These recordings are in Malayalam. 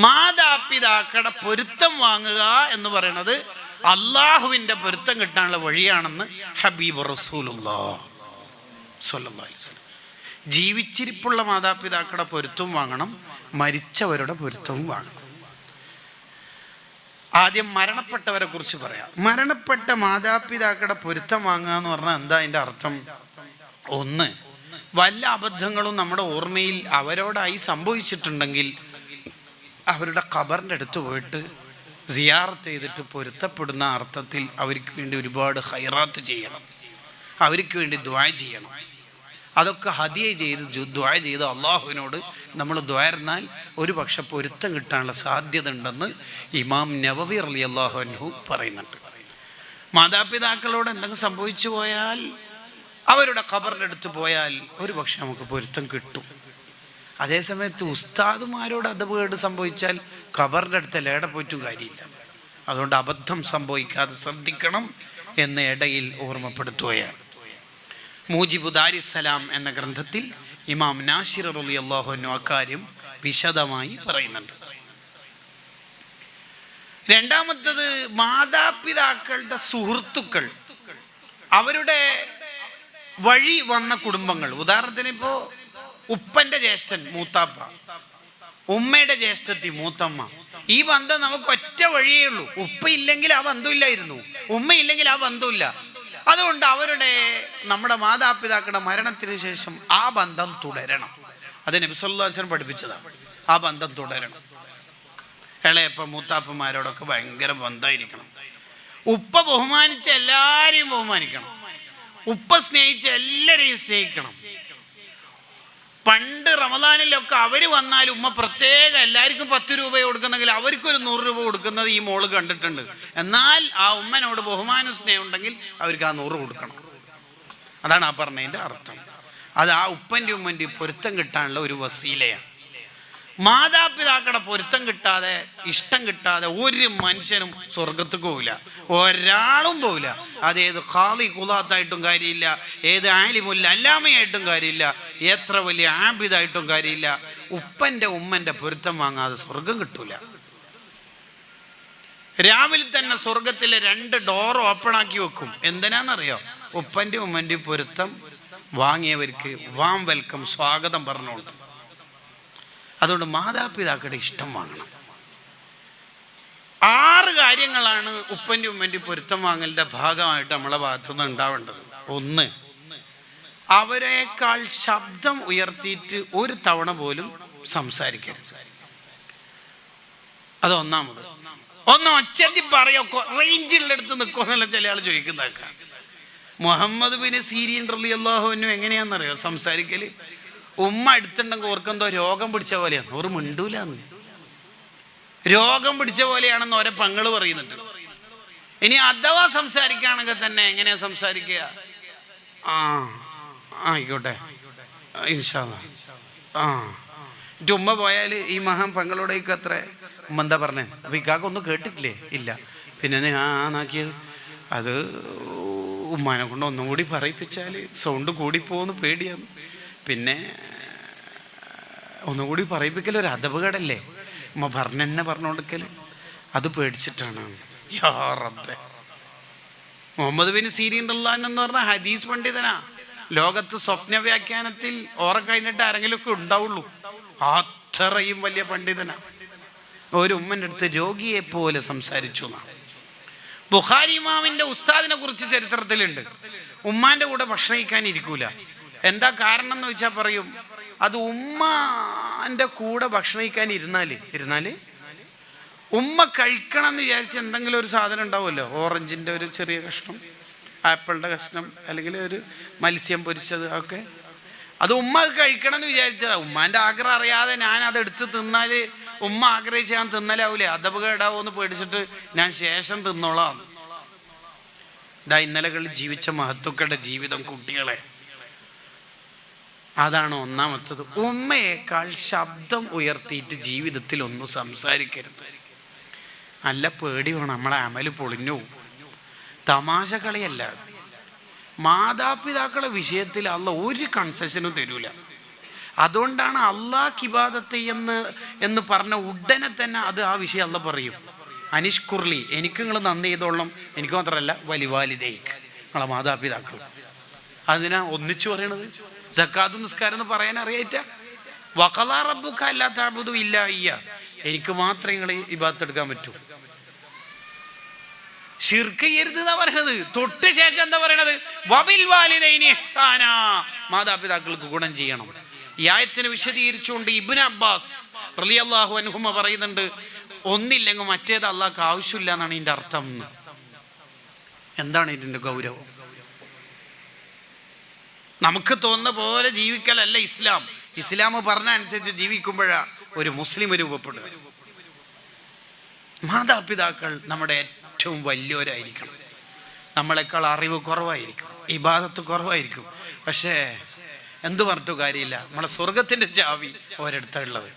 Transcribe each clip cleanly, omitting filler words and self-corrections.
മാതാപിതാക്കളുടെ പൊരുത്തം വാങ്ങുക എന്ന് പറയുന്നത് അള്ളാഹുവിൻ്റെ പൊരുത്തം കിട്ടാനുള്ള വഴിയാണെന്ന് ഹബീബ് റസൂലുള്ളാഹി സ്വല്ലല്ലാഹു അലൈഹി വസല്ലം. ജീവിച്ചിരിപ്പുള്ള മാതാപിതാക്കളുടെ പൊരുത്തവും വാങ്ങണം, മരിച്ചവരുടെ പൊരുത്തവും വാങ്ങണം. ആദ്യം മരണപ്പെട്ടവരെ കുറിച്ച് പറയാം. മരണപ്പെട്ട മാതാപിതാക്കളുടെ പൊരുത്തം വാങ്ങുക എന്ന് പറഞ്ഞാൽ എന്താ അതിൻ്റെ അർത്ഥം? ഒന്ന്, വല്ല അബദ്ധങ്ങളും നമ്മുടെ ഓർമ്മയിൽ അവരോടായി സംഭവിച്ചിട്ടുണ്ടെങ്കിൽ അവരുടെ ഖബറിൻ്റെ അടുത്ത് പോയിട്ട് സിയാറത്ത് ചെയ്തിട്ട് പൊരുത്തപ്പെടുന്ന അർത്ഥത്തിൽ അവർക്ക് വേണ്ടി ഒരുപാട് ഖൈറാത്ത് ചെയ്യണം, അവർക്ക് വേണ്ടി ദുആ ചെയ്യണം. അതൊക്കെ ഹദിയ ചെയ്ത് ദുആ ചെയ്ത് അള്ളാഹുവിനോട് നമ്മൾ ദുആർന്നാൽ ഒരു പക്ഷെ പൊരുത്തം കിട്ടാനുള്ള സാധ്യത ഉണ്ടെന്ന് ഇമാം നവവി റളിയല്ലാഹു അൻഹു പറയുന്നുണ്ട്. മാതാപിതാക്കളോട് എന്തെങ്കിലും സംഭവിച്ചു പോയാൽ അവരുടെ ഖബറിൻ്റെ അടുത്ത് പോയാൽ ഒരു പക്ഷെ നമുക്ക് പൊരുത്തം കിട്ടും. അതേസമയത്ത് ഉസ്താദുമാരോട് അദബ് സംഭവിച്ചാൽ ഖബറിൻ്റെ അടുത്തല്ല, എവിടെ പോയിട്ടും കാര്യമില്ല. അതുകൊണ്ട് അബദ്ധം സംഭവിക്കാതെ ശ്രദ്ധിക്കണം എന്ന് ഇടയിൽ ഓർമ്മപ്പെടുത്തുകയാണ്. മൂജിബു ദാരിസ്സലാം എന്ന ഗ്രന്ഥത്തിൽ ഇമാം നാസിർ റളിയല്ലാഹു അൻഹു അക്കാര്യം വിശദമായി പറയുന്നുണ്ട്. രണ്ടാമത്തത്, മാതാപിതാക്കളുടെ സുഹൃത്തുക്കൾ, അവരുടെ വഴി വന്ന കുടുംബങ്ങൾ. ഉദാഹരണത്തിന് ഇപ്പോൾ ഉപ്പൻ്റെ ജ്യേഷ്ഠൻ മൂത്താപ്പ, ഉമ്മയുടെ ജ്യേഷ്ഠത്തി മൂത്തമ്മ. ഈ ബന്ധം നമുക്ക് ഒറ്റ വഴിയേ ഉള്ളൂ. ഉപ്പ ഇല്ലെങ്കിൽ ആ ബന്ധമില്ലായിരുന്നു, ഉമ്മ ഇല്ലെങ്കിൽ ആ ബന്ധമില്ല. അതുകൊണ്ട് അവരുടെ നമ്മുടെ മാതാപിതാക്കളുടെ മരണത്തിന് ശേഷം ആ ബന്ധം തുടരണം. അത് നബി സല്ലല്ലാഹു അലൈഹി വസല്ലം പഠിപ്പിച്ചതാണ്. ആ ബന്ധം തുടരണം. ഇളയപ്പ മൂത്താപ്പന്മാരോടൊക്കെ ഭയങ്കര ബന്ധമായിരിക്കണം. ഉപ്പ ബഹുമാനിച്ച എല്ലാവരെയും ബഹുമാനിക്കണം, ഉപ്പ സ്നേഹിച്ച എല്ലാവരെയും സ്നേഹിക്കണം. പണ്ട് റമദാനിലൊക്കെ അവർ വന്നാൽ ഉമ്മ പ്രത്യേകം എല്ലാവർക്കും 10 രൂപ കൊടുക്കുന്നെങ്കിൽ അവർക്കൊരു 100 രൂപ കൊടുക്കുന്നത് ഈ മോള് കണ്ടിട്ടുണ്ട്. എന്നാൽ ആ ഉമ്മനോട് ബഹുമാന സ്നേഹം ഉണ്ടെങ്കിൽ അവർക്ക് ആ 100 കൊടുക്കണം. അതാണ് ആ പറഞ്ഞതിൻ്റെ അർത്ഥം. അത് ആ ഉപ്പൻ്റെ ഉമ്മൻ്റെ പൊരുത്തം കിട്ടാനുള്ള ഒരു വസീലയാണ്. മാതാപിതാക്കളുടെ പൊരുത്തം കിട്ടാതെ, ഇഷ്ടം കിട്ടാതെ ഒരു മനുഷ്യനും സ്വർഗത്തേക്ക് പോവില്ല, ഒരാളും പോവില്ല. അതേത് ഖാദി ഖുലാത്തായിട്ടും കാര്യമില്ല, ഏത് ആലിമുൽ അല്ലാമയായിട്ടും കാര്യമില്ല, എത്ര വലിയ ആബിദായിട്ടും കാര്യമില്ല. ഉപ്പൻ്റെ ഉമ്മൻ്റെ പൊരുത്തം വാങ്ങാതെ സ്വർഗം കിട്ടൂല. രാവിലെ തന്നെ സ്വർഗത്തിലെ 2 ഡോർ ഓപ്പൺ ആക്കി വെക്കും. എന്തിനാണെന്നറിയോ? ഉപ്പൻ്റെ ഉമ്മൻ്റെ പൊരുത്തം വാങ്ങിയവർക്ക് വാം വെൽക്കം, സ്വാഗതം പറഞ്ഞോളൂ. അതുകൊണ്ട് മാതാപിതാക്കളുടെ ഇഷ്ടം വാങ്ങണം. 6 കാര്യങ്ങളാണ് ഉപ്പൻ്റെ ഉമ്മൻ്റെ പൊരുത്തം വാങ്ങലിൻ്റെ ഭാഗമായിട്ട് നമ്മളെ ഭാഗത്തുനിന്ന് ഉണ്ടാവേണ്ടത്. 1, അവരെക്കാൾ ശബ്ദം ഉയർത്തിയിട്ട് ഒരു തവണ പോലും സംസാരിക്കരുത്. അത് ഒന്നാമത്. ഒച്ചത്തി പറയോ, റേഞ്ചിലുള്ളടുത്ത് നിൽക്കുമെന്നല്ല ചില ആൾ ചോദിക്കുന്നതൊക്കെ. മുഹമ്മദ് ബിൻ സീരീൻ റളിയല്ലാഹു അൻഹു എങ്ങനെയാണെന്നറിയോ സംസാരിക്കല്? ഉമ്മ അടുത്തുണ്ടെങ്കിൽ ഓർക്കെന്തോ രോഗം പിടിച്ച പോലെയാണ്, ഓർ മിണ്ടൂലാന്ന്. രോഗം പിടിച്ച പോലെയാണെന്ന് ഓരോ പങ്ങൾ പറയുന്നുണ്ട്. ഇനി അഥവാ സംസാരിക്കുകയാണെങ്കിൽ തന്നെ എങ്ങനെയാ സംസാരിക്കുക? ആയിക്കോട്ടെ ഇൻഷാ അല്ലാഹ്. ഉമ്മ പോയാൽ ഈ മഹാൻ പങ്ങളോടേക്ക് അത്ര ഉമ്മ എന്താ പറഞ്ഞേ? അപ്പൊ ഇക്കാക്കൊന്നും കേട്ടിട്ടില്ലേ? ഇല്ല. പിന്നെ നാക്കിയത് അത് ഉമ്മാനെ കൊണ്ട് ഒന്നും കൂടി പറയിപ്പിച്ചാൽ സൗണ്ട് കൂടിപ്പോന്ന് പേടിയാണ്. പിന്നെ ഒന്നുകൂടി പറയിപ്പിക്കൽ ഒരു അദബുകേടല്ലേ? ഉമ്മ പറഞ്ഞെന്നെ പറഞ്ഞുകൊടുക്കൽ അത് പേടിച്ചിട്ടാണ്. യാ റബ്ബേ. മുഹമ്മദ് ബിൻ സീരീൻ റളിയല്ലാഹു അൻഹു എന്ന് പറഞ്ഞാൽ ഹദീസ് പണ്ഡിതനാ. ലോകത്ത് സ്വപ്ന വ്യാഖ്യാനത്തിൽ ഓറെ കഴിഞ്ഞിട്ട് ആരെങ്കിലും ഒക്കെ ഉണ്ടാവുള്ളൂ. അത്രയും വലിയ പണ്ഡിതനാ. ഒരു ഉമ്മൻ്റെ അടുത്ത് രോഗിയെ പോലെ സംസാരിച്ചു എന്നാണ്. ബുഖാരി ഇമാമിന്റെ ഉസ്താദിനെ കുറിച്ച് ചരിത്രത്തിലുണ്ട്. ഉമ്മാന്റെ കൂടെ ഭക്ഷണം കഴിക്കാൻ ഇരിക്കൂല. എന്താ കാരണം എന്ന് വെച്ചാൽ പറയും, അത് ഉമ്മാൻ്റെ കൂടെ ഭക്ഷണം കഴിക്കാൻ ഇരുന്നാല് ഉമ്മ കഴിക്കണം എന്ന് വിചാരിച്ച് എന്തെങ്കിലും ഒരു സാധനം ഉണ്ടാവുമല്ലോ, ഓറഞ്ചിൻ്റെ ഒരു ചെറിയ കഷ്ണം, ആപ്പിളിൻ്റെ കഷ്ണം, അല്ലെങ്കിൽ ഒരു മത്സ്യം പൊരിച്ചത്, ഒക്കെ അത് ഉമ്മ കഴിക്കണം എന്ന് വിചാരിച്ചതാ. ഉമ്മാൻ്റെ ആഗ്രഹം അറിയാതെ ഞാൻ അത് എടുത്ത് തിന്നാൽ ഉമ്മ ആഗ്രഹിച്ച് ഞാൻ തിന്നലാവൂലേ, അദബ് എന്ന് പേടിച്ചിട്ട് ഞാൻ ശേഷം തിന്നോളാം. ഇതാ ഇന്നലകളിൽ ജീവിച്ച മഹത്തുക്കളുടെ ജീവിതം. കുട്ടികളെ, അതാണ് ഒന്നാമത്തത്. ഉമ്മയേക്കാൾ ശബ്ദം ഉയർത്തിയിട്ട് ജീവിതത്തിൽ ഒന്നും സംസാരിക്കരുത്. നല്ല പേടി വേണം, നമ്മളെ അമല് പൊളിഞ്ഞു. തമാശ കളിയല്ല. മാതാപിതാക്കളെ വിഷയത്തിൽ അല്ലാഹ് ഒരു കൺസെഷനും തരൂല. അതുകൊണ്ടാണ് അള്ളാഹ് ഇബാദത്ത് എന്ന് പറഞ്ഞ ഉടനെ തന്നെ അത് ആ വിഷയം അള്ളാഹ് പറയും. അനിഷ്കുർലി, എനിക്ക് നിങ്ങൾ നന്ദി ചെയ്തോളണം, എനിക്ക് മാത്രമല്ല വലിവാലിദേക്ക്, നിങ്ങളെ മാതാപിതാക്കൾ. അതിനാ ഒന്നിച്ചു പറയണത്. സക്കാത്ത് നിസ്കാരം എന്ന് പറയാൻ അറിയാറ്റ. വഖളാ റബ്ബുക അല്ലാ തഅബുദു ഇല്ലാ ഇയ്യാ, എനിക്ക് മാത്രമേ നിങ്ങൾ ഇബാദത്ത് എടുക്കാൻ പറ്റൂ. ശിർക്ക് ചെയ്യരുത് എന്നാ പറയണത്. തൊട്ട് ശേഷം എന്താ പറയണത്? വബിൽ വാലിദൈനി ഇഹ്സാനാ, മാതാപിതാക്കൾക്ക് ഗുണം ചെയ്യണം. ഈ ആയത്തിനെ വിശദീകരിച്ചുകൊണ്ട് ഇബ്നു അബ്ബാസ് റളിയല്ലാഹു അൻഹുമ പറയുന്നുണ്ട്, ഒന്നില്ലെങ്കിൽ മറ്റേത് അള്ളാഹ്ക്ക് ആവശ്യമില്ല എന്നാണ് ഇതിന്റെ അർത്ഥം. എന്താണ് ഇതിന്റെ ഗൗരവം? നമുക്ക് തോന്നുന്ന പോലെ ജീവിക്കലല്ല ഇസ്ലാം. ഇസ്ലാം പറഞ്ഞ അനുസരിച്ച് ജീവിക്കുമ്പോഴാ ഒരു മുസ്ലിം രൂപപ്പെടുക. മാതാപിതാക്കൾ നമ്മുടെ ഏറ്റവും വലിയവരായിരിക്കണം. നമ്മളെക്കാൾ അറിവ് കുറവായിരിക്കും, ഇബാദത്ത് കുറവായിരിക്കും. പക്ഷേ എന്തു പറഞ്ഞിട്ട് കാര്യമില്ല, നമ്മളെ സ്വർഗത്തിന്റെ ചാവി ഒരിടത്തുള്ളത്.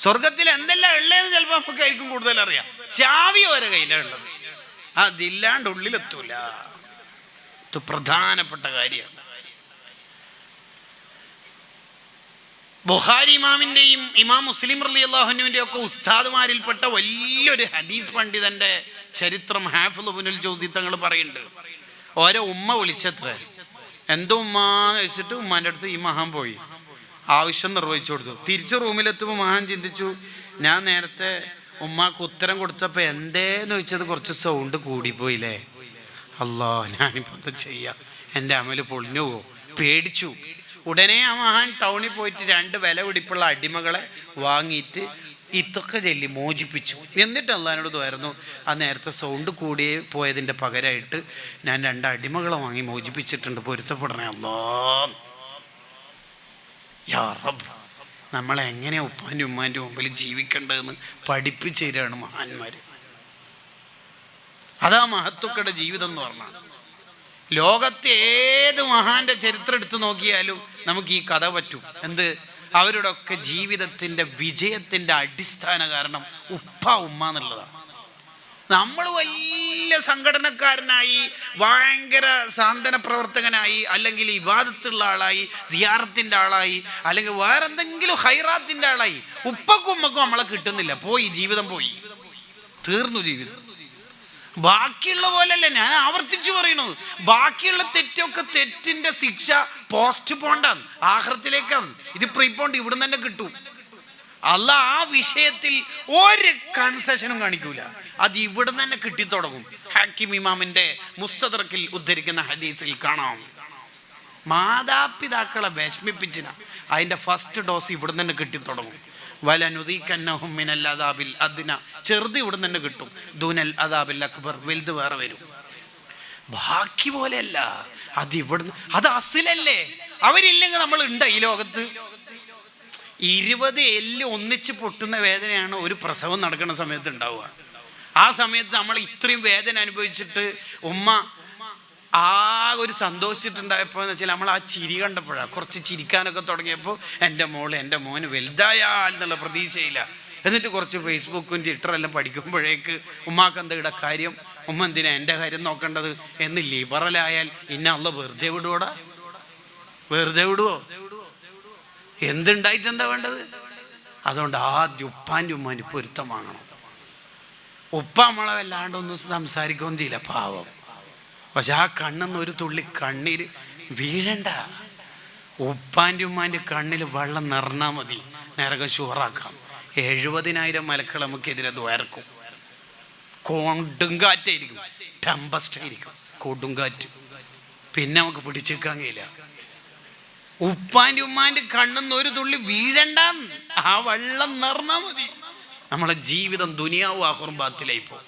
സ്വർഗത്തിൽ എന്തെല്ലാം ഉള്ളതെന്ന് ചിലപ്പോൾ നമുക്കായിരിക്കും കൂടുതൽ അറിയാം. ചാവി ഓരോ കയ്യിലാണ് ഉള്ളത്. അതില്ലാണ്ട് ഉള്ളിലെത്തൂല. ഇത് പ്രധാനപ്പെട്ട കാര്യമാണ്. ബുഖാരി ഇമാമിന്റെയും ഇമാം മുസ്ലിം റളിയല്ലാഹു അൻഹുവിന്റെ ഒക്കെ ഉസ്താദുമാരിൽപ്പെട്ട വലിയൊരു ഹദീസ് പണ്ഡിതന്റെ ചരിത്രം ഹാഫിള് ഇബ്നുൽ ജൗസി തങ്ങൾ പറയുന്നുണ്ട്. ഓരോ ഉമ്മ വിളിച്ചത്ര, എന്തോ ഉമ്മാന്ന് വെച്ചിട്ട് ഉമ്മാൻ്റെ അടുത്ത് ഈ മഹാൻ പോയി ആവശ്യം നിർവഹിച്ചു കൊടുത്തു. തിരിച്ച് റൂമിലെത്തുമ്പോൾ മഹാൻ ചിന്തിച്ചു, ഞാൻ നേരത്തെ ഉമ്മാക്ക് ഉത്തരം കൊടുത്തപ്പോൾ എന്തേന്ന് വെച്ചത് കുറച്ച് സൗണ്ട് കൂടിപ്പോയില്ലേ, അല്ലാ ഞാനിപ്പോൾ എന്താ ചെയ്യാം, എൻ്റെ അമല് പൊളിഞ്ഞു പോകും. പേടിച്ചു. ഉടനെ ആ മഹാൻ ടൗണിൽ പോയിട്ട് 2 വില പിടിപ്പുള്ള അടിമകളെ വാങ്ങിയിട്ട് ഇതൊക്കെ ചൊല്ലി മോചിപ്പിച്ചു. എന്നിട്ട് അള്ളാഹിനോട് ദുആയിരുന്നു, ആ നേരത്തെ സൗണ്ട് കൂടി പോയതിൻ്റെ പകരമായിട്ട് ഞാൻ 2 അടിമകളെ വാങ്ങി മോചിപ്പിച്ചിട്ടുണ്ട്, പൊരുത്തപ്പെടണേ അല്ലാ. യാ റബ്ബ്, നമ്മളെങ്ങനെ ഉപ്പാൻ്റെ ഉമ്മാൻ്റെ മുമ്പിൽ ജീവിക്കേണ്ടതെന്ന് പഠിപ്പിച്ചു തരികയാണ് മഹാന്മാർ. അതാ മഹത്തുക്കളുടെ ജീവിതം എന്ന് പറഞ്ഞാൽ. ലോകത്തെ ഏത് മഹാന്റെ ചരിത്രം എടുത്തു നോക്കിയാലും നമുക്ക് ഈ കഥ പറ്റും. എന്ത്? അവരുടെ ഒക്കെ ജീവിതത്തിന്റെ വിജയത്തിന്റെ അടിസ്ഥാന കാരണം ഉപ്പ ഉമ്മ എന്നുള്ളതാണ്. നമ്മൾ വലിയ സംഘടനക്കാരനായി, ഭയങ്കര സാന്ത്വന പ്രവർത്തകനായി, അല്ലെങ്കിൽ ഇബാദത്തുള്ള ആളായി, സിയാറത്തിന്റെ ആളായി, അല്ലെങ്കിൽ വേറെന്തെങ്കിലും ഹൈറാത്തിന്റെ ആളായി, ഉപ്പക്കും ഉമ്മക്കും നമ്മളെ കിട്ടുന്നില്ല. പോയി, ജീവിതം പോയി, തീർന്നു ജീവിതം. ബാക്കിയുള്ള പോലല്ലേ, ഞാൻ ആവർത്തിച്ചു പറയുന്നത്, ബാക്കിയുള്ള തെറ്റൊക്കെ തെറ്റിന്റെ ശിക്ഷ പോസ്റ്റ് പോണ്ടാണ്, ആഖിറത്തിലേക്കാണ്. ഇത് പ്രീപോണ്ട് ഇവിടുന്ന് തന്നെ കിട്ടും. അല്ലാഹ് ആ വിഷയത്തിൽ ഒരു കൺസെഷനും കാണിക്കൂല. അത് ഇവിടുന്ന് തന്നെ കിട്ടിത്തുടങ്ങും. ഹാക്കിം ഇമാമിന്റെ മുസ്തദറക്കിൽ ഉദ്ധരിക്കുന്ന ഹദീസിൽ കാണാം, മാതാപിതാക്കളെ വിഷമിപ്പിച്ചിന അതിന്റെ ഫസ്റ്റ് ഡോസ് ഇവിടുന്ന് തന്നെ കിട്ടിത്തുടങ്ങും. വലനുദീകന്നഹും മിനൽ അദാബിൽ അദ്ന, ചെറുത് ഇവിടുന്ന് തന്നെ കിട്ടും. ദൂനൽ അദാബിൽ അക്ബർ, വലുത് വേറെ വരും. ബാക്കി പോലെയല്ല, അത് ഇവിടുന്ന്, അത് അസിലല്ലേ. അവരില്ലെങ്കിൽ നമ്മൾ ഉണ്ട് ഈ ലോകത്ത്. 20 എല്ല് ഒന്നിച്ച് പൊട്ടുന്ന വേദനയാണ് ഒരു പ്രസവം നടക്കുന്ന സമയത്ത് ഉണ്ടാവുക. ആ സമയത്ത് നമ്മൾ ഇത്രയും വേദന അനുഭവിച്ചിട്ട് ഉമ്മ ആ ഒരു സന്തോഷിച്ചിട്ടുണ്ടായപ്പോൾ എന്ന് വെച്ചാൽ നമ്മൾ ആ ചിരി കണ്ടപ്പോഴാണ്, കുറച്ച് ചിരിക്കാനൊക്കെ തുടങ്ങിയപ്പോൾ എൻ്റെ മോന് വലുതായാൽ എന്നുള്ള പ്രതീക്ഷയില്ല. എന്നിട്ട് കുറച്ച് ഫേസ്ബുക്കും ട്വിറ്ററെല്ലാം പഠിക്കുമ്പോഴേക്ക് ഉമ്മാക്ക് എന്താ ഇവിടെ കാര്യം, ഉമ്മ എന്തിനാ എൻ്റെ കാര്യം നോക്കേണ്ടത് എന്ന് ലിബറലായാൽ ഇന്ന അള്ള വെറുതെ വിടുവോടാ? വെറുതെ വിടുവോ? എന്തുണ്ടായിട്ട് എന്താ വേണ്ടത്? അതുകൊണ്ട് ആദ്യം ഉപ്പാൻ്റെ ഉമ്മാൻ്റെ പൊരുത്തം വാങ്ങണം. ഉപ്പ നമ്മളെ വല്ലാണ്ടൊന്നും സംസാരിക്കുകയും ചെയ്യില്ല, പാവം. പക്ഷെ ആ കണ്ണെന്ന് ഒരു തുള്ളി കണ്ണീര് വീഴണ്ട. ഉപ്പാൻ്റെ ഉമ്മാൻ്റെ കണ്ണിൽ വെള്ളം നിറഞ്ഞാൽ മതി, നരകം ഷുവറാക്കാം. 70,000 മലക്കൾ നമുക്കെതിരെ ദ്വാരക്കും. കൊടുങ്കാറ്റായിരിക്കും, ടെമ്പസ്റ്റ് ആയിരിക്കും, കൊടുങ്കാറ്റ്. പിന്നെ നമുക്ക് പിടിച്ചെടുക്കാൻ കഴിയില്ല. ഉപ്പാൻ്റെ ഉമ്മാൻ്റെ കണ്ണെന്ന് ഒരു തുള്ളി വീഴണ്ട, ആ വെള്ളം നിറഞ്ഞാൽ മതി. നമ്മളെ ജീവിതം ദുനിയാവും ആഖിറവും ബാത്തിലായി പോകും.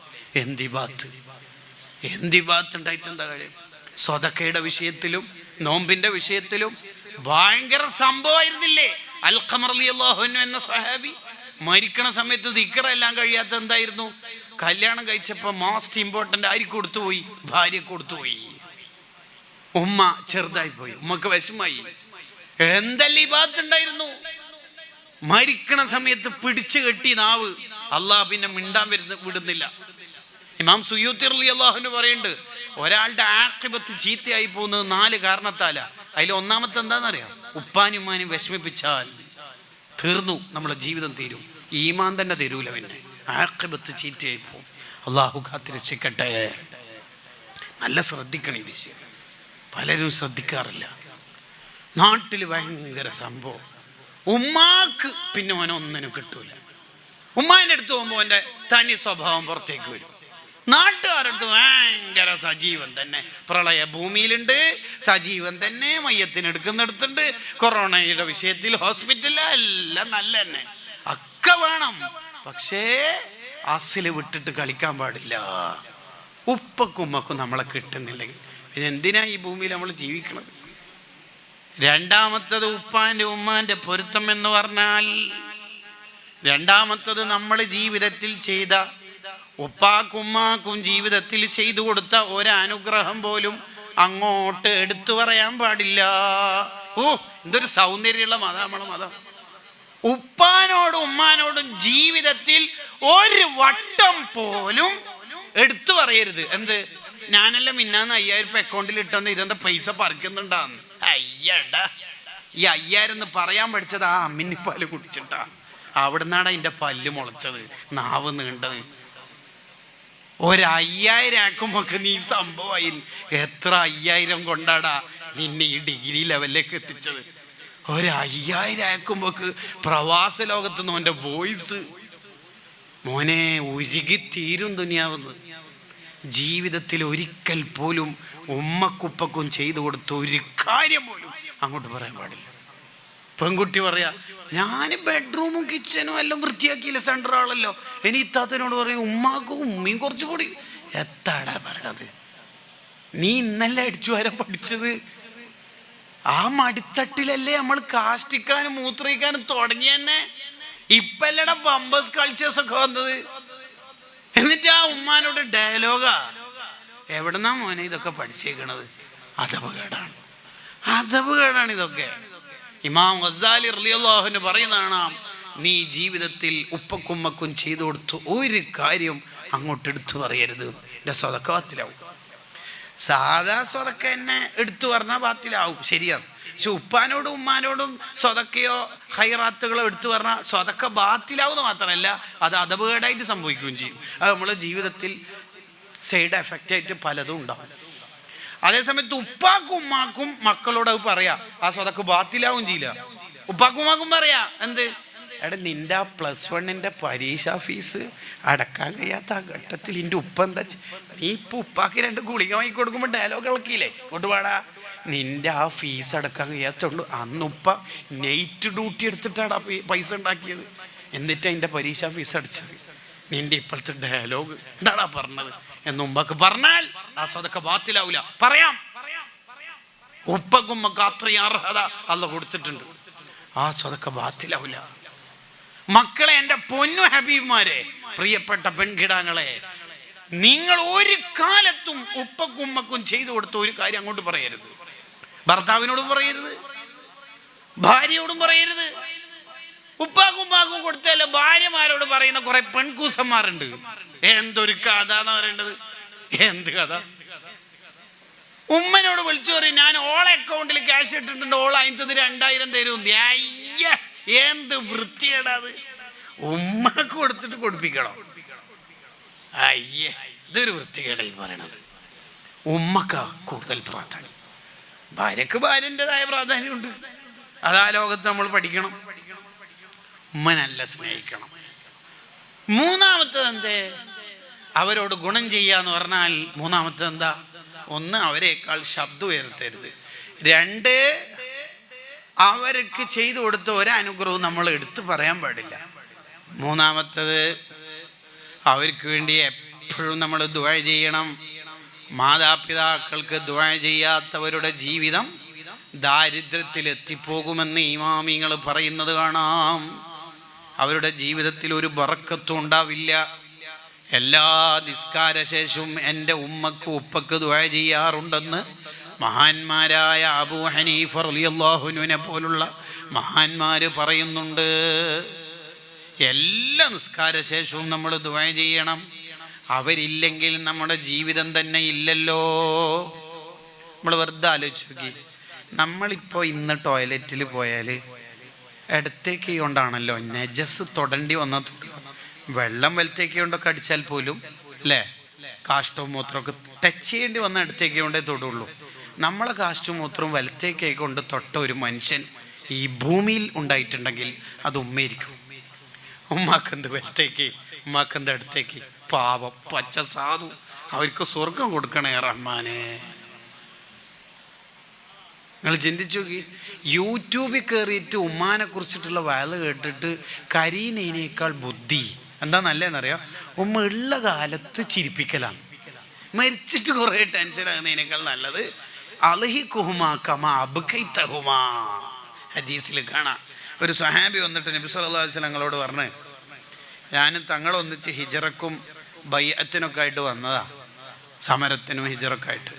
എന്തിബാത്ത് ഉണ്ടായിട്ട് എന്താ കാര്യം? സ്വതക്കയുടെ വിഷയത്തിലും നോമ്പിന്റെ വിഷയത്തിലും ഭയങ്കര സംഭവമായിരുന്നില്ലേ? അൽഖമർ റളിയല്ലാഹു അൻഹു എന്ന സ്വഹാബി മരിക്കണ സമയത്ത് ദിക്റെല്ലാം കഴിയാത്ത എന്തായിരുന്നു? കല്യാണം കഴിച്ചപ്പോൾ മോസ്റ്റ് ഇമ്പോർട്ടൻ്റ് ആർക്ക് കൊടുത്തുപോയി? ഭാര്യക്ക് കൊടുത്തുപോയി. ഉമ്മ ചെറുതായി പോയി, ഉമ്മക്ക് വിഷമായി. എന്തെല്ലാം ഇബാദത്ത് ഉണ്ടായിരുന്നു. മരിക്കണ സമയത്ത് പിടിച്ചു കെട്ടി നാവ്, അള്ളാഹ് പിന്നെ മിണ്ടാൻ വിടുന്നില്ല. ഇമാം സുയൂത്തി റളിയല്ലാഹു അൻഹു പറയുന്നുണ്ട്, ഒരാളുടെ ആഖിബത്ത് ചീത്തയായി പോകുന്നത് 4 കാരണത്താലാ. അതിൽ ഒന്നാമത്തെ എന്താണെന്നറിയാം? ഉപ്പാനും ഉമ്മാനും വിഷമിപ്പിച്ചാൽ. തീർന്നു, നമ്മളെ ജീവിതം തീരും. ഈമാൻ തന്നെ തരൂല, പിന്നെ ആഖിബത്ത് ചീത്തയായി പോകും. അള്ളാഹു കാത്ത് രക്ഷിക്കട്ടെ. നല്ല ശ്രദ്ധിക്കണം ഈ വിഷയം, പലരും ശ്രദ്ധിക്കാറില്ല. നാട്ടിൽ ഭയങ്കര സംഭവം. ഉമ്മാക്ക് പിന്നെ ഓനൊന്നിനും കിട്ടൂല. ഉമ്മാൻ്റെ അടുത്ത് പോകുമ്പോൾ എൻ്റെ തനി സ്വഭാവം പുറത്തേക്ക് വരും. നാട്ടുകാരടുത്ത് ഭയങ്കര സജീവൻ തന്നെ, പ്രളയ ഭൂമിയിലുണ്ട്, സജീവൻ തന്നെ, മയ്യത്തിനെടുക്കുന്നിടത്തുണ്ട്, കൊറോണയുടെ വിഷയത്തിൽ ഹോസ്പിറ്റലിൽ എല്ലാം നല്ല തന്നെ ഒക്കെ വേണം. പക്ഷേ അസില് വിട്ടിട്ട് കളിക്കാൻ പാടില്ല. ഉപ്പക്കും ഉമ്മക്കും നമ്മളെ കിട്ടുന്നില്ലെങ്കിൽ പിന്നെ എന്തിനാ ഈ ഭൂമിയിൽ നമ്മൾ ജീവിക്കണത്? രണ്ടാമത്തത് ഉപ്പാൻ്റെ ഉമ്മാൻ്റെ പൊരുത്തം എന്ന് പറഞ്ഞാൽ, രണ്ടാമത്തത് നമ്മൾ ജീവിതത്തിൽ ചെയ്ത, ഉപ്പാക്കും ഉമ്മാക്കും ജീവിതത്തിൽ ചെയ്തു കൊടുത്ത ഒരനുഗ്രഹം പോലും അങ്ങോട്ട് എടുത്തു പറയാൻ പാടില്ല. ഓ, എന്തൊരു സൗന്ദര്യമുള്ള മതം നമ്മളെ മതം. ഉപ്പാനോടും ഉമ്മാനോടും ജീവിതത്തിൽ ഒരു വട്ടം പോലും എടുത്തു പറയരുത്. എന്ത്, ഞാനെല്ലാം മിന്നാന്ന് 5000 രൂപ അക്കൗണ്ടിൽ ഇട്ടെന്ന്, ഇതെന്താ പൈസ പറിക്കുന്നുണ്ടാന്ന്. അയ്യടാ, ഈ 5000 എന്ന് പറയാൻ പഠിച്ചത് ആ അമ്മിനിപ്പാല് കുടിച്ചിട്ടാ. അവിടുന്നാണ് അതിൻ്റെ പല്ല് മുളച്ചത്, നാവ് നീണ്ടത്. 5000 ആക്കുമ്പോക്ക് നീ സംഭവമായി. എത്ര 5000 കൊണ്ടാടാ നിന്നെ ഈ ഡിഗ്രി ലെവലിലേക്ക് എത്തിച്ചത്. 5000 ആക്കുമ്പോക്ക് പ്രവാസ ലോകത്തുനിന്ന് അവൻ്റെ വോയിസ് മോനെ ഉരുകിത്തീരും ദുനിയാവെന്ന്. ജീവിതത്തിൽ ഒരിക്കൽ പോലും ഉമ്മക്കുപ്പക്കും ചെയ്തു കൊടുത്ത ഒരു കാര്യം പോലും അങ്ങോട്ട് പറയാൻ പാടില്ല. പെൺകുട്ടി പറയാ, ഞാൻ ബെഡ്റൂമും കിച്ചനും എല്ലാം വൃത്തിയാക്കിയില്ല, സെൻട്രൽ ആളല്ലോ. ഇനി ഇത്താത്തനോട് പറയും ഉമ്മാക്കും ഉമ്മയും കുറച്ചുകൂടി. എത്താടാ പറയണത്? നീ ഇന്നല്ലേ അടിച്ചു വരാൻ പഠിച്ചത്? ആ മടിത്തട്ടിലല്ലേ നമ്മൾ കാഷ്ടിക്കാനും മൂത്രയിക്കാനും തുടങ്ങി തന്നെ. ഇപ്പല്ലട ബമ്പേഴ്സ് കൾച്ചേഴ്സ് ഒക്കെ വന്നത്. എന്നിട്ട് ആ ഉമ്മാനോട് ഡയലോഗാ. എവിടെന്നാ മോനെ ഇതൊക്കെ പഠിച്ചേക്കണത്? അദബുകേടാണ്, അദബുകേടാണ് ഇതൊക്കെ. ഇമാം ഗസാലി റളിയല്ലാഹു അൻഹു പറയുന്നതാണ്, നീ ജീവിതത്തിൽ ഉപ്പക്കുമ്മക്കും ചെയ്തു കൊടുത്തു ഒരു കാര്യം അങ്ങോട്ട് എടുത്തു പറയരുത്, എൻ്റെ സ്വതക്ക ബാത്തിലാവും. സാധാ സ്വതക്ക എന്നെ എടുത്തു പറഞ്ഞാൽ ബാത്തിലാവും, ശരിയാണ്. പക്ഷെ ഉപ്പാനോടും ഉമ്മാനോടും സ്വതക്കയോ ഹൈറാത്തുകളോ എടുത്തു പറഞ്ഞാൽ സ്വതക്ക ബാത്തിലാവുന്ന മാത്രമല്ല, അത് അദബുകേടായിട്ട് സംഭവിക്കുകയും ചെയ്യും. അത് നമ്മളെ ജീവിതത്തിൽ സൈഡ് എഫക്റ്റ് ആയിട്ട് പലതും ഉണ്ടാവും. അതേസമയത്ത് ഉപ്പാക്കും ഉമ്മാക്കും മക്കളോട് അത് പറയാ, ആ സ്വതക്ക് ബാത്തിലാവും ചെയ്യില്ല. ഉപ്പാക്കും ഉമ്മാക്കും പറയാ, എന്ത്, എടാ നിന്റെ ആ +1 പരീക്ഷാ ഫീസ് അടക്കാൻ കഴിയാത്ത ആ ഘട്ടത്തിൽ എൻ്റെ ഉപ്പ എന്താ, നീ ഇപ്പൊ ഉപ്പാക്ക് 2 ഗുളിക വാങ്ങി കൊടുക്കുമ്പോൾ ഡയലോഗ് ഇളക്കിയില്ലേ, ഇങ്ങോട്ട് പാടാ, നിന്റെ ആ ഫീസ് അടക്കാൻ കഴിയാത്തോണ്ട് അന്ന് ഉപ്പ നൈറ്റ് ഡ്യൂട്ടി എടുത്തിട്ടാണ് പൈസ ഉണ്ടാക്കിയത്, എന്നിട്ട് അതിൻ്റെ പരീക്ഷാ ഫീസ് അടിച്ചത്. നിന്റെ ഇപ്പോഴത്തെ ഡയലോഗ് എന്താടാ പറഞ്ഞത് എന്ന് ഉമ്മക്ക് പറഞ്ഞാൽ ആ സ്വതക്ക ബാത്തിലാവൂല. പറയാം, ഉപ്പക്കുമ്മക്ക് അത്രയും അർഹത അല്ലാഹു കൊടുത്തിട്ടുണ്ട്, ആ സ്വതക്ക ബാത്തിലാവൂല. മക്കളെ, എൻ്റെ പൊന്നു ഹബീബ്മാരെ, പ്രിയപ്പെട്ട പെൺകിടാങ്ങളെ, നിങ്ങൾ ഒരു കാലത്തും ഉപ്പക്കും ഉമ്മക്കും ചെയ്തു കൊടുത്ത ഒരു കാര്യം അങ്ങോട്ട് പറയരുത്. ഭർത്താവിനോടും പറയരുത്, ഭാര്യയോടും പറയരുത്. ഉപ്പാക്കും ഉമ്മാക്കും കൊടുത്തല്ല ഭാര്യമാരോട് പറയുന്ന കുറെ പെൺകൂസന്മാരുണ്ട്. എന്തൊരു കഥ എന്ന് പറയേണ്ടത്, എന്ത് കഥ. ഉമ്മനോട് വിളിച്ചു പറയും, ഞാൻ ഓളെ അക്കൗണ്ടിൽ ക്യാഷ് ഇട്ടിട്ടുണ്ട്, ഓൾ അതിന് 2000 തരും. അയ്യ, എന്ത് വൃത്തിയേടാ അത്. ഉമ്മക്ക് കൊടുത്തിട്ട് കൊടുപ്പിക്കണം. അയ്യേ, ഇതൊരു വൃത്തികേടായി പറയണത്. ഉമ്മക്കാ കൂടുതൽ പ്രാധാന്യം, ഭാര്യക്ക് ഭാര്യൻ്റെതായ പ്രാധാന്യമുണ്ട്. അതാ ലോകത്ത് നമ്മൾ പഠിക്കണം. ഉമ്മ നല്ല സ്നേഹിക്കണം. മൂന്നാമത്തത് എന്തേ, അവരോട് ഗുണം ചെയ്യാന്ന് പറഞ്ഞാൽ മൂന്നാമത്തത് എന്താ, 1 അവരെക്കാൾ ശബ്ദം ഉയർത്തരുത്. 2 അവർക്ക് ചെയ്തു കൊടുത്ത ഒരനുഗ്രഹവും നമ്മൾ എടുത്തു പറയാൻ പാടില്ല. മൂന്നാമത്തത്, അവർക്ക് വേണ്ടി എപ്പോഴും നമ്മൾ ദുആ ചെയ്യണം. മാതാപിതാക്കൾക്ക് ദുആ ചെയ്യാത്തവരുടെ ജീവിതം ദാരിദ്ര്യത്തിലെത്തിപ്പോകുമെന്ന് ഇമാമിങ്ങൾ പറയുന്നത് കാണാം. അവരുടെ ജീവിതത്തിൽ ഒരു ബറക്കത്തും ഉണ്ടാവില്ല. എല്ലാ നിസ്കാരശേഷവും എൻ്റെ ഉമ്മക്ക് ഉപ്പക്ക് ദുആ ചെയ്യാറുണ്ടെന്ന് മഹാന്മാരായ അബൂ ഹനീഫ റളിയല്ലാഹു അൻഹുവിനെ പോലുള്ള മഹാന്മാർ പറയുന്നുണ്ട്. എല്ലാ നിസ്കാരശേഷവും നമ്മൾ ദുആ ചെയ്യണം. അവരില്ലെങ്കിൽ നമ്മുടെ ജീവിതം തന്നെ ഇല്ലല്ലോ. നമ്മൾ വെറുതെ ആലോചിച്ച് നോക്കി, നമ്മളിപ്പോൾ ഇന്ന് ടോയ്ലറ്റിൽ പോയാൽ ഇടത്തേക്ക് കൊണ്ടാണല്ലോ നജസ് തൊടേണ്ടി വന്നാൽ വെള്ളം വലത്തേക്ക് കൊണ്ടൊക്കെ അടിച്ചാൽ പോലും അല്ലേ കാഷ്ടവും മൂത്രമൊക്കെ ടച്ച് ചെയ്യേണ്ടി വന്ന ഇടത്തേക്ക് കൊണ്ടേ തൊടുള്ളൂ. നമ്മളെ കാഷ്ടവും മൂത്രവും വലത്തേക്ക് കൊണ്ട് തൊട്ട ഒരു മനുഷ്യൻ ഈ ഭൂമിയിൽ ഉണ്ടായിട്ടുണ്ടെങ്കിൽ അത് ഉമ്മയിരിക്കും. ഉമ്മാക്കെന്ത് വലത്തേക്ക്, ഉമ്മാക്കെന്ത് അടുത്തേക്ക്. പാവം പച്ച സാധു, അവർക്ക് സ്വർഗം കൊടുക്കണേ റഹ്മാനെ. നിങ്ങൾ ചിന്തിച്ചു നോക്കി, യൂട്യൂബിൽ കയറിയിട്ട് ഉമ്മാനെ കുറിച്ചിട്ടുള്ള വയല് കേട്ടിട്ട് കരീനേക്കാൾ ബുദ്ധി എന്താ നല്ലതെന്നറിയാം? ഉമ്മ ഉള്ള കാലത്ത് ചിരിപ്പിക്കലാണ്. മരിച്ചിട്ട് കുറേ ടെൻഷനാകുന്നതിനേക്കാൾ നല്ലത് അൽഹിഖുഹുമാ കമാ അബ്കൈതഹുമാ. ഹദീസിൽ കാണാം, ഒരു സ്വഹാബി വന്നിട്ട് നബി സല്ലല്ലാഹു അലൈഹി വസല്ലം ഞങ്ങളോട് പറഞ്ഞ്, ഞാനും തങ്ങളൊന്നിച്ച് ഹിജറക്കും ബൈഅത്തിനൊക്കെ ആയിട്ട് വന്നതാ, സമരത്തിനും ഹിജറൊക്കെ ആയിട്ട്.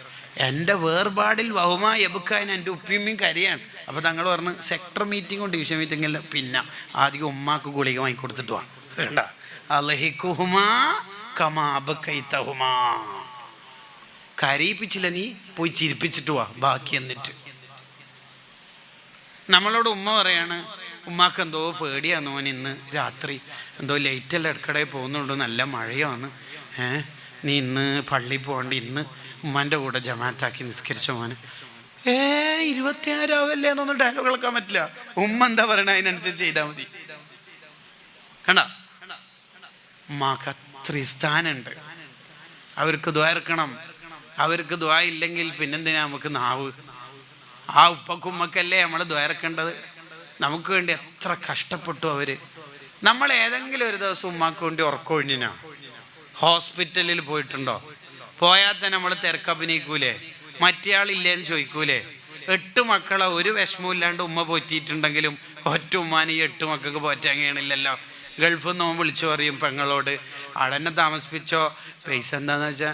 എൻ്റെ വേർപാടിൽ വഹുമാ യബ്കാൻ, എൻ്റെ ഉപ്പിയമ്മയും കരയാണ്. അപ്പോൾ തങ്ങൾ പറഞ്ഞ് സെക്ടർ മീറ്റിങ്ങും ഡിവിഷൻ മീറ്റിംഗല്ല, പിന്നെ ആദ്യം ഉമ്മാക്ക് ഗുളിക വാങ്ങിക്കൊടുത്തിട്ട് വാ. വേണ്ട, അൽഹിഖുഹുമാ കമാ അബ്കൈതഹുമാ. കരയിപ്പിച്ചില്ല, നീ പോയി ചിരിപ്പിച്ചിട്ട് വാ ബാക്കി. എന്നിട്ട് നമ്മളോട് ഉമ്മ പറയാണ്, ഉമ്മാക്ക് എന്തോ പേടിയാന്ന്, മോൻ ഇന്ന് രാത്രി എന്തോ ലൈറ്റെല്ലാം ഇടക്കിടയിൽ പോകുന്നുണ്ട്, നല്ല മഴയാണ്, നീ ഇന്ന് പള്ളിയിൽ പോകണ്ട, ഇന്ന് ഉമ്മാൻ്റെ കൂടെ ജമാഅത്താക്കി നിസ്കരിച്ച മോന്. 26 ആവല്ലേ എന്നൊന്നും ഡയലോഗ് കേൾക്കാൻ പറ്റില്ല. ഉമ്മ എന്താ പറയണ അതിനനുസരിച്ച് ചെയ്താൽ മതി. കണ്ട, ഉമ്മാക്ക് അത്രയും സ്ഥാനമുണ്ട്. അവർക്ക് ദ്വാ ഇറക്കണം. അവർക്ക് ദ്വാ ഇല്ലെങ്കിൽ പിന്നെന്തിനാ നമുക്ക് നാവ്? ആ ഉപ്പക്കുമ്മക്കല്ലേ നമ്മൾ ദ്വാ ഇറക്കേണ്ടത്. നമുക്ക് വേണ്ടി എത്ര കഷ്ടപ്പെട്ടു അവർ. നമ്മൾ ഏതെങ്കിലും ഒരു ദിവസം ഉമ്മാക്ക് വേണ്ടി ഉറക്കൊഴിഞ്ഞിനാ ഹോസ്പിറ്റലിൽ പോയിട്ടുണ്ടോ? പോയാൽ തന്നെ നമ്മൾ തിരക്കഭിനയിക്കൂലേ? മറ്റേയാളില്ലേന്ന് ചോദിക്കൂലേ? 8 മക്കളെ ഒരു വിഷമവും ഇല്ലാണ്ട് ഉമ്മ പോറ്റിയിട്ടുണ്ടെങ്കിലും ഒറ്റ ഉമ്മാന് ഈ 8 മക്കൾക്ക് പോറ്റാൻ കഴിയണില്ലല്ലോ. ഗൾഫിൽ നിന്ന് വിളിച്ചു പറയും പെങ്ങളോട്, അടന്നെ താമസിപ്പിച്ചോ, പൈസ എന്താന്ന് വെച്ചാൽ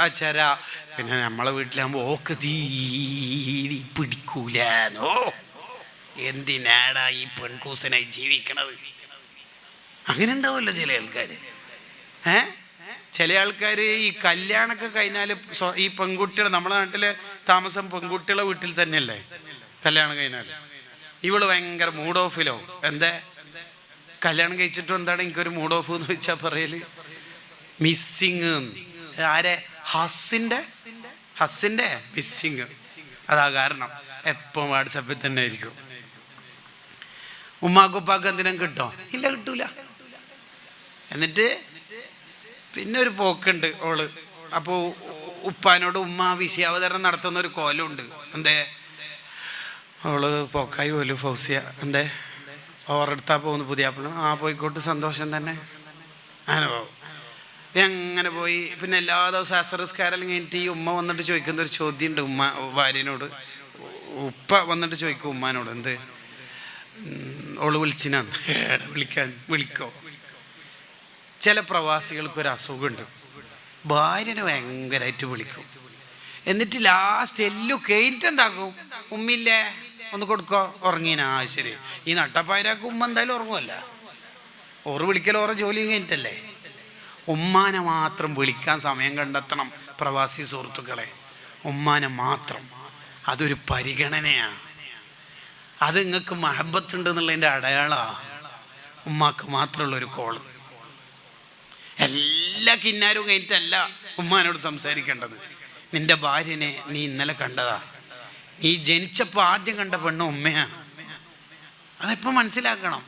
അച്ചരാ. പിന്നെ നമ്മളെ വീട്ടിലാകുമ്പോൾ ഓക്ക് തീരി പിടിക്കൂലോ. എന്തിനാടാ ഈ പെൺകൂസനായി ജീവിക്കണത്? അങ്ങനെ ഉണ്ടാവുമല്ലോ ചില ആൾക്കാർ. ചില ആൾക്കാർ ഈ കല്യാണമൊക്കെ കഴിഞ്ഞാൽ ഈ പെൺകുട്ടികൾ, നമ്മുടെ നാട്ടിലെ താമസം പെൺകുട്ടികളെ വീട്ടിൽ തന്നെയല്ലേ കല്യാണം കഴിഞ്ഞാൽ. ഇവള് ഭയങ്കര മൂഡ് ഓഫിലോ. എന്താ കല്യാണം കഴിച്ചിട്ടും എന്താണ് എനിക്കൊരു മൂഡ് ഓഫ് എന്ന് വെച്ചാൽ പറയല് മിസ്സിങ്. ആരെ? ഹസ്സിൻ്റെ മിസ്സിങ്. അതാ കാരണം. എപ്പം വാട്സപ്പിൽ തന്നെ ആയിരിക്കും. ഉമ്മാക്കുപ്പാക്ക് എന്തിനും കിട്ടോ? ഇല്ല, കിട്ടൂല. എന്നിട്ട് പിന്നെ ഒരു പോക്കുണ്ട് ഓള്. അപ്പോൾ ഉപ്പാനോട് ഉമ്മ വിഷയാവതരണം നടത്തുന്ന ഒരു കോലമുണ്ട്. എന്തേ അവള് പോക്കായി പോലും ഫൗസിയ, എന്തേ ഓറെടുത്താ പോകുന്നു പുതിയാപ്പിള. പോയിക്കോട്ട്, സന്തോഷം തന്നെ. അങ്ങനെ പോകും. അങ്ങനെ പോയി. പിന്നെ എല്ലാ ദിവസവും അസറസ്കാരം കഴിഞ്ഞിട്ട് ഈ ഉമ്മ വന്നിട്ട് ചോദിക്കുന്ന ഒരു ചോദ്യമുണ്ട് ഉമ്മ ഭാര്യനോട്. ഉപ്പ വന്നിട്ട് ചോദിക്കും ഉമ്മാനോട്, എന്ത് ഓള് വിളിച്ചിനാണ്, വിളിക്കോ? ചില പ്രവാസികൾക്കൊരു അസുഖമുണ്ട്, ഭാര്യനെ ഭയങ്കരമായിട്ട് വിളിക്കും. എന്നിട്ട് ലാസ്റ്റ് എല്ലു കഴിഞ്ഞിട്ട് എന്താക്കും? ഉമ്മില്ലേ ഒന്ന് കൊടുക്കോ, ഉറങ്ങീനാ? ശരി. ഈ നട്ടപ്പായരാക്ക് ഉമ്മ എന്തായാലും ഉറങ്ങുമല്ല. ഓറ് വിളിക്കൽ ഓരോ ജോലിയും കഴിഞ്ഞിട്ടല്ലേ. ഉമ്മാനെ മാത്രം വിളിക്കാൻ സമയം കണ്ടെത്തണം പ്രവാസി സുഹൃത്തുക്കളെ. ഉമ്മാനെ മാത്രം. അതൊരു പരിഗണനയാണ്. അത് നിങ്ങൾക്ക് മഹബത്തുണ്ട് എന്നുള്ളതിൻ്റെ അടയാളമാണ്. ഉമ്മാക്ക് മാത്രമുള്ളൊരു കോള്. എല്ലാ കിന്നാരും കഴിഞ്ഞിട്ടല്ല ഉമ്മാനോട് സംസാരിക്കേണ്ടത്. നിന്റെ ഭാര്യനെ നീ ഇന്നലെ കണ്ടതാ. നീ ജനിച്ചപ്പോൾ ആദ്യം കണ്ട പെണ്ണ് ഉമ്മയാണ്. അതെപ്പോൾ മനസ്സിലാക്കണം.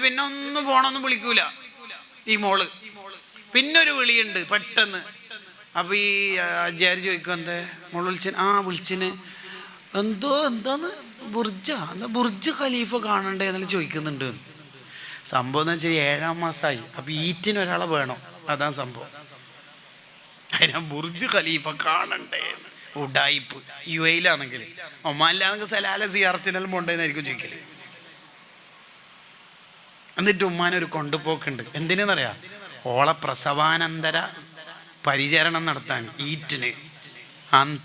പിന്നെ ഒന്നും ഫോണൊന്നും വിളിക്കൂല ഈ മോള്. പിന്നൊരു വിളിയുണ്ട് പെട്ടെന്ന്. അപ്പോൾ ഈ അജാരി ചോദിക്കും, എന്തേ മോള് വിളിച്ചിന്? വിളിച്ചിന്. എന്താന്ന് ബുർജ് ഖലീഫ കാണണ്ടേ എന്നെല്ലാം ചോദിക്കുന്നുണ്ട്. സംഭവം എന്ന് വെച്ചാൽ 7-ാം മാസമായി. അപ്പോൾ ഈറ്റിന് ഒരാളെ വേണം, അതാണ് സംഭവം. അതിനാ ബുർജ് ഖലീഫ കാണണ്ടേ. ഉഡായിപ്പ്. UAE-ലാണെങ്കിൽ. ഒമാനിലാണെങ്കിൽ സലാല സിയാറത്തിനെല്ലാം പോണ്ടെന്നായിരിക്കും ചോദിക്കല്. എന്നിട്ട് ഉമ്മാനൊരു കൊണ്ടുപോക്കുണ്ട്. എന്തിനെന്നറിയാം? ഓളെ പ്രസവാനന്തര പരിചരണം നടത്താൻ. ഈറ്റിന്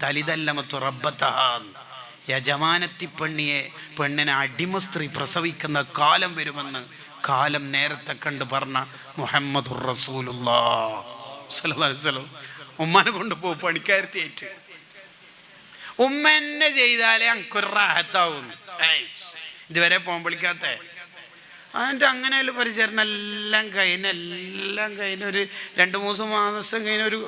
തലിതല്ലമത്തു റബ്ബത്തഹാൻ, യജമാനത്തി പെണ്ണിനെ അടിമ സ്ത്രീ പ്രസവിക്കുന്ന കാലം വരുമെന്ന് കാലം നേരത്തെ കണ്ട് പറഞ്ഞ മുഹമ്മദുർ റസൂലുള്ളാഹ് സ്വല്ലല്ലാഹു അലൈഹി വസല്ലം ഉമ്മാനെ കൊണ്ടുപോകും പണിക്കാരത്തിയായിട്ട്. ഉമ്മ എന്നെ ചെയ്താലേ അനക്കൊരു റാഹത്താവും. ഇതുവരെ പോകാൻ വിളിക്കാത്ത. അതിൻ്റെ അങ്ങനെ ഒരു പരിചരണം എല്ലാം കഴിഞ്ഞ് ഒരു 2-3 മാസം കഴിഞ്ഞൊരു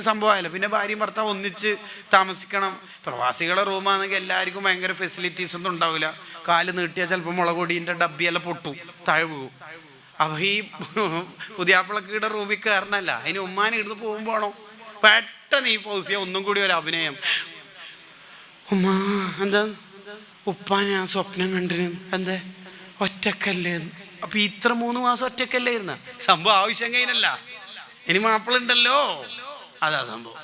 സംഭവമായല്ലോ. പിന്നെ ഭാര്യയും ഭർത്താവ് ഒന്നിച്ച് താമസിക്കണം. പ്രവാസികളുടെ റൂമാണെങ്കിൽ എല്ലാവർക്കും ഭയങ്കര ഫെസിലിറ്റീസ് ഒന്നും ഉണ്ടാവില്ല. കാല് നീട്ടിയാൽ ചിലപ്പോൾ മുളകൊടീൻ്റെ ഡബ്ബിയെല്ലാം പൊട്ടും, താഴെ പോകും. അപ്പോൾ ഈ പുതിയാപ്പിളക്കിയുടെ റൂമിൽ കയറണല്ല, അതിന് ഉമ്മാനെ ഇടുന്ന് പോകുമ്പോഴാണോ പെട്ടെന്ന് ഈ പൗസിയ ഒന്നും കൂടി ഒരു അഭിനയം. ഉമ്മ എന്താ ഉപ്പാ ഞാൻ സ്വപ്നം കണ്ടിരുന്നു, എന്താ ഒറ്റക്കല്ലേ? അപ്പൊ ഇത്ര 3 മാസം ഒറ്റക്കല്ലേ ഇരുന്ന സംഭവം ആവശ്യം കഴിഞ്ഞല്ല, ഇനി മാപ്പിളുണ്ടല്ലോ, അതാ സംഭവം.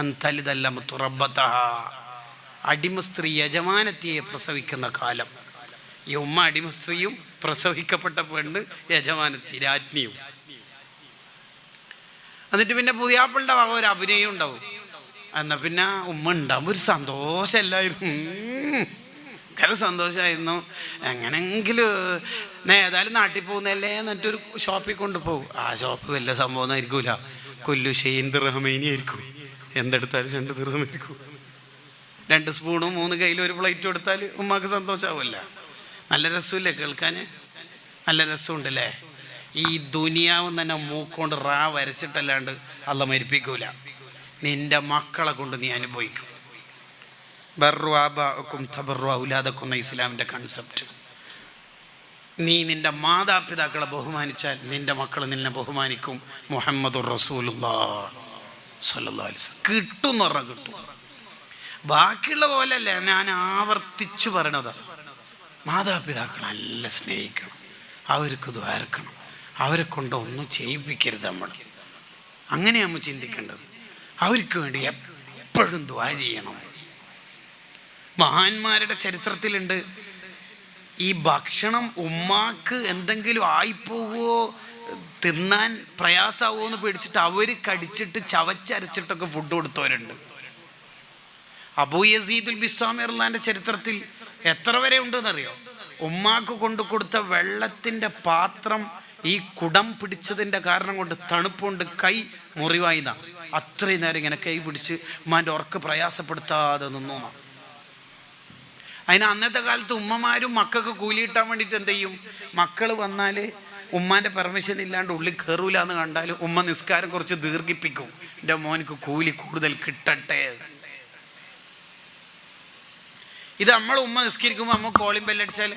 അന്തലിതല്ല തുറബത്തഹ, അടിമ സ്ത്രീ യജമാനത്തിയെ പ്രസവിക്കുന്ന കാലം. ഈ ഉമ്മ അടിമ സ്ത്രീയും പ്രസവിക്കപ്പെട്ട പെണ്ണ് യജമാനത്തി രാജ്ഞിയും. എന്നിട്ട് പിന്നെ പുതിയാപ്പിളുടെ വക ഒരു അഭിനയം ഉണ്ടാവും. എന്നാ പിന്നെ ഉമ്മ ഉണ്ടാകുമ്പോൾ ഒരു സന്തോഷമല്ലായിരുന്നു, ഭയങ്കര സന്തോഷമായിരുന്നു. എങ്ങനെങ്കിലും ഏതായാലും നാട്ടിൽ പോകുന്നതല്ലേ എന്നിട്ടൊരു ഷോപ്പിൽ കൊണ്ടുപോകും. ആ ഷോപ്പ് വലിയ സംഭവം ഒന്നും ആയിരിക്കൂല, കൊല്ലു ഷെയ്ൻ ദിർഹമേനി ആയിരിക്കും. എന്തെടുത്താലും 2 ദിർഹമായിരിക്കും. 2 സ്പൂണും 3 കയ്യിലും ഒരു പ്ലേറ്റും എടുത്താൽ ഉമ്മാക്ക് സന്തോഷമാവില്ല. നല്ല രസമില്ലേ കേൾക്കാൻ? നല്ല രസമുണ്ടല്ലേ? ഈ ദുനിയാവും തന്നെ മൂക്കൊണ്ട് വരച്ചിട്ടല്ലാണ്ട് അല്ല മരിപ്പിക്കൂല. നിന്റെ മക്കളെ കൊണ്ട് നീ അനുഭവിക്കും. എന്ന ഇസ്ലാമിൻ്റെ കൺസെപ്റ്റ്. നീ നിന്റെ മാതാപിതാക്കളെ ബഹുമാനിച്ചാൽ നിന്റെ മക്കൾ നിന്നെ ബഹുമാനിക്കും. മുഹമ്മദുർ റസൂലുള്ളാഹി സ്വല്ലല്ലാഹു അലൈഹി വസല്ലം കിട്ടും എന്ന് പറഞ്ഞാൽ കിട്ടും. ബാക്കിയുള്ള പോലെയല്ല, ഞാൻ ആവർത്തിച്ചു പറയണത്. മാതാപിതാക്കളെ നല്ല സ്നേഹിക്കണം, അവർക്ക് ദ്വാരക്കണം, അവരെ കൊണ്ട് ഒന്നും ചെയ്യിപ്പിക്കരുത്. അങ്ങനെയാണ് നമ്മൾ ചിന്തിക്കേണ്ടത്. അവർക്ക് വേണ്ടി എപ്പോഴും ദ്വാ ചെയ്യണം. മഹാന്മാരുടെ ചരിത്രത്തിലുണ്ട്, ഈ ഭക്ഷണം ഉമ്മാക്ക് എന്തെങ്കിലും ആയിപ്പോവോ, തിന്നാൻ പ്രയാസമാവോ എന്ന് പേടിച്ചിട്ട് അവർ കടിച്ചിട്ട് ചവച്ചരച്ചിട്ടൊക്കെ ഫുഡ് കൊടുത്തവരുണ്ട്. അബൂ യസീദുൽ ബിസ്സാമി റളിയല്ലാഹുവിന്റെ ചരിത്രത്തിൽ എത്ര വരെ ഉണ്ടെന്നറിയോ? ഉമ്മാക്ക് കൊണ്ടു കൊടുത്ത വെള്ളത്തിൻ്റെ പാത്രം ഈ കുടം പിടിച്ചതിൻ്റെ കാരണം കൊണ്ട് തണുപ്പുകൊണ്ട് കൈ മുറിവായിന്ന, അത്രയും നേരം ഇങ്ങനെ കൈ പിടിച്ച് ഉമ്മാൻ്റെ ഉറക്ക് പ്രയാസപ്പെടുത്താതെ നിന്നു. അതിന് അന്നത്തെ കാലത്ത് ഉമ്മമാരും മക്കൾക്ക് കൂലി കിട്ടാൻ വേണ്ടിയിട്ട് എന്ത് ചെയ്യും? മക്കൾ വന്നാൽ ഉമ്മാൻ്റെ പെർമിഷൻ ഇല്ലാണ്ട് ഉള്ളിൽ കയറൂല എന്ന് കണ്ടാൽ ഉമ്മ നിസ്കാരം കുറച്ച് ദീർഘിപ്പിക്കും, എൻ്റെ മോനിക്ക് കൂലി കൂടുതൽ കിട്ടട്ടെ. ഇത് നമ്മൾ ഉമ്മ നിസ്കരിക്കുമ്പോൾ നമ്മൾ കോളിംഗ് ബെല്ലടിച്ചാൽ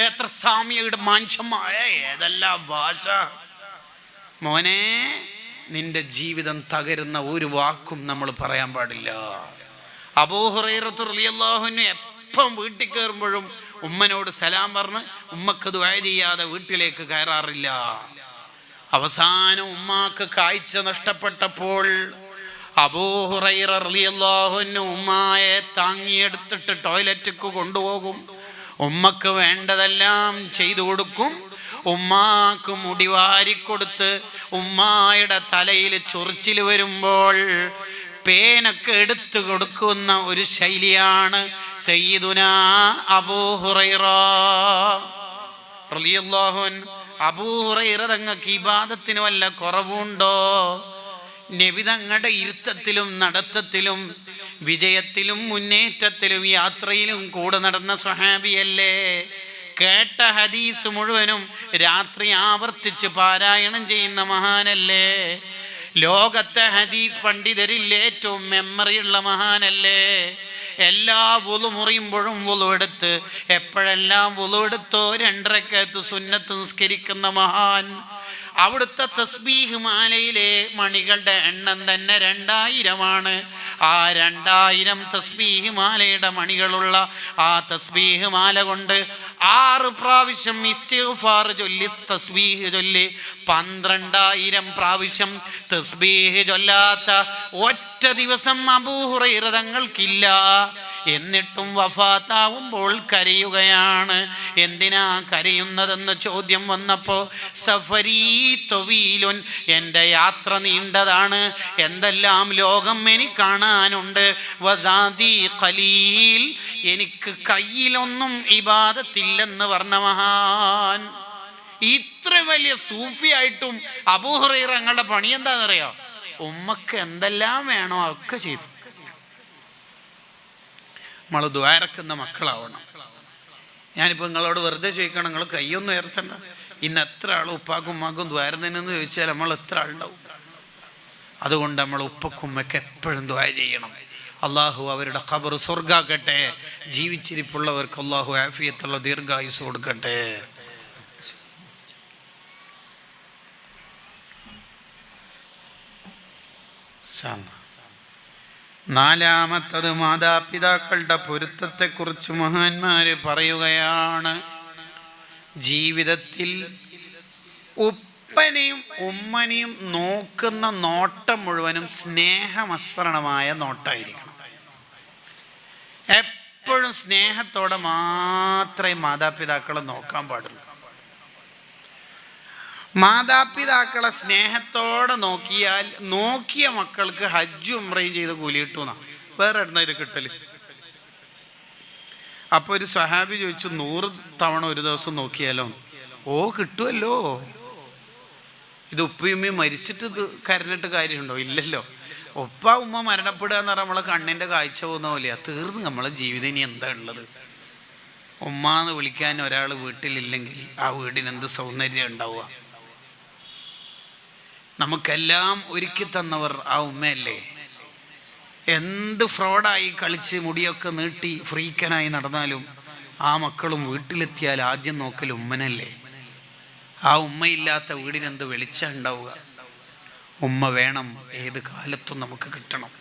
എത്ര സാമ്യയുടെ മനുഷ്യമായ ഏതെല്ലാം ഭാഷ. മോനെ, നിന്റെ ജീവിതം തകരുന്ന ഒരു വാക്കും നമ്മൾ പറയാൻ പാടില്ല. അബൂ ഹുറൈറ റളിയല്ലാഹു അൻഹു എപ്പം വീട്ടിൽ കയറുമ്പോഴും ഉമ്മനോട് സലാം പറഞ്ഞ് ഉമ്മക്ക് ദുആ ചെയ്യാതെ വീട്ടിലേക്ക് കയറാറില്ല. അവസാനം ഉമ്മാക്ക് കാഴ്ച നഷ്ടപ്പെട്ടപ്പോൾ അബൂ ഹുറൈറ റളിയല്ലാഹു അൻഹു ഉമ്മായെ താങ്ങിയെടുത്തിട്ട് ടോയ്ലറ്റിക്ക് കൊണ്ടുപോകും. ഉമ്മക്ക് വേണ്ടതെല്ലാം ചെയ്തു കൊടുക്കും. ഉമ്മാക്ക് മുടി വാരിക്കൊടുത്ത് ഉമ്മായുടെ തലയിൽ ചൊറിച്ചിൽ വരുമ്പോൾ പേനൊക്കെ എടുത്തു കൊടുക്കുന്ന ഒരു ശൈലിയാണ് സയ്യിദുനാ അബൂ ഹുറൈറ റളിയല്ലാഹു അൻഹു. അബൂ ഹുറൈറ തങ്ങൾക്ക് ഇബാദത്തിന് വല്ല കുറവുണ്ടോ? നബി തങ്ങളുടെ ഇരുത്തത്തിലും നടത്തത്തിലും വിജയത്തിലും മുന്നേറ്റത്തിലും യാത്രയിലും കൂടെ നടന്ന സ്വഹാബിയല്ലേ. കേട്ട ഹദീസ് മുഴുവനും രാത്രി ആവർത്തിച്ച് പാരായണം ചെയ്യുന്ന മഹാനല്ലേ. ലോകത്തെ ഹദീസ് പണ്ഡിതരിൽ ഏറ്റവും മെമ്മറിയുള്ള മഹാനല്ലേ. എല്ലാ വുളു മുറിയുമ്പോഴും വുളു എടുത്ത് എപ്പോഴെല്ലാം വുളു എടുത്തോ 2 റക്അത്ത് സുന്നത്ത് നിസ്കരിക്കുന്ന മഹാൻ. അവിടുത്തെ തസ്ബീഹ് മാലയിലെ മണികളുടെ എണ്ണം തന്നെ 2000 ആ 2000 തസ്ബീഹ് മാലയുടെ മണികളുള്ള ആ തസ്ബീഹ് മാല കൊണ്ട് 6 പ്രാവശ്യം ഇസ്തിഗ്ഫാർ ചൊല്ലി തസ്ബീഹ് ചൊല്ലി 12000 പ്രാവശ്യം തസ്ബീഹ് ചൊല്ലാത്ത ഒറ്റ ദിവസം അബൂ ഹുറൈറ തങ്ങൾക്കില്ല. എന്നിട്ടും വഫാത്താവുമ്പോൾ കരയുകയാണ്. എന്തിനാ കരയുന്നതെന്ന് ചോദ്യം വന്നപ്പോൾ സഫരീ തൊവീലുൻ, എൻ്റെ യാത്ര നീണ്ടതാണ്, എന്തെല്ലാം ലോകം എനിക്ക് കാണാനുണ്ട്, വസാദി ഖലീൽ, എനിക്ക് കയ്യിലൊന്നും ഇബാദത്തില്ലെന്ന് പറഞ്ഞ മഹാൻ. ഇത്ര വലിയ സൂഫിയായിട്ടും അബൂ ഹുറൈറ തങ്ങളുടെ പണി എന്താണെന്നറിയോ? ഉമ്മക്ക് എന്തെല്ലാം വേണോ ഒക്കെ ചെയ്തു. നമ്മൾ ദ്വാരക്കുന്ന മക്കളാവണം. ഞാനിപ്പോൾ നിങ്ങളോട് വെറുതെ ചോദിക്കണം, നിങ്ങൾ കൈയൊന്നും ഉയർത്തണ്ട. ഇന്ന് എത്ര ആൾ ഉപ്പാക്കും ഉമ്മാക്കും ദ്വാരുന്നതിനെന്ന് ചോദിച്ചാൽ നമ്മൾ എത്ര ആളുണ്ടാവും? അതുകൊണ്ട് നമ്മൾ ഉപ്പക്കും ഉമ്മയ്ക്ക് എപ്പോഴും ദ്വാ ചെയ്യണം. അള്ളാഹു അവരുടെ ഖബർ സ്വർഗാക്കട്ടെ. ജീവിച്ചിരിപ്പുള്ളവർക്ക് അള്ളാഹു ആഫിയത്തുള്ള ദീർഘായുസ് കൊടുക്കട്ടെ. നാലാമത്തത് മാതാപിതാക്കളുടെ പൊരുത്തത്തെക്കുറിച്ച് മഹാന്മാര് പറയുകയാണ്. ജീവിതത്തിൽ ഉപ്പനെയും ഉമ്മനെയും നോക്കുന്ന നോട്ടം മുഴുവനും സ്നേഹമസൃണമായ നോട്ടമായിരിക്കണം. എപ്പോഴും സ്നേഹത്തോടെ മാത്രമേ മാതാപിതാക്കളെ നോക്കാൻ പാടുള്ളൂ. മാതാപിതാക്കളെ സ്നേഹത്തോടെ നോക്കിയാൽ നോക്കിയ മക്കൾക്ക് ഹജ്ജും ഉംറയും ചെയ്ത് കൂലി കിട്ടുമെന്നാ. വേറെ ഇടുന്ന ഇത് കിട്ടല്. അപ്പോൾ ഒരു സ്വഹാബി ചോദിച്ചു, 100 തവണ ഒരു ദിവസം നോക്കിയാലോ? ഓ കിട്ടുമല്ലോ. ഇത് ഉപ്പയുമ്മയും മരിച്ചിട്ട് ഇത് കരഞ്ഞിട്ട് കാര്യമുണ്ടോ? ഇല്ലല്ലോ. ഉപ്പ ഉമ്മ മരണപ്പെടുക എന്ന് പറഞ്ഞാൽ നമ്മളെ കണ്ണിൻ്റെ കാഴ്ച പോകുന്ന പോലെയാ. തീർന്ന് നമ്മളെ ജീവിതം ഇനി എന്താ ഉള്ളത്? ഉമ്മ എന്ന് വിളിക്കാൻ ഒരാൾ വീട്ടിലില്ലെങ്കിൽ ആ വീടിന് എന്ത് സൗന്ദര്യം ഉണ്ടാവുക? നമുക്കെല്ലാം ഒരുക്കി തന്നവർ ആ ഉമ്മയല്ലേ. എന്ത് ഫ്രോഡായി കളിച്ച് മുടിയൊക്കെ നീട്ടി ഫ്രീക്കനായി നടന്നാലും ആ മക്കളും വീട്ടിലെത്തിയാൽ ആദ്യം നോക്കൽ ഉമ്മനല്ലേ. ആ ഉമ്മയില്ലാത്ത വീടിനെന്ത് വെളിച്ചം ഉണ്ടാവുക? ഉമ്മ വേണം, ഏത് കാലത്തും നമുക്ക് കിട്ടണം.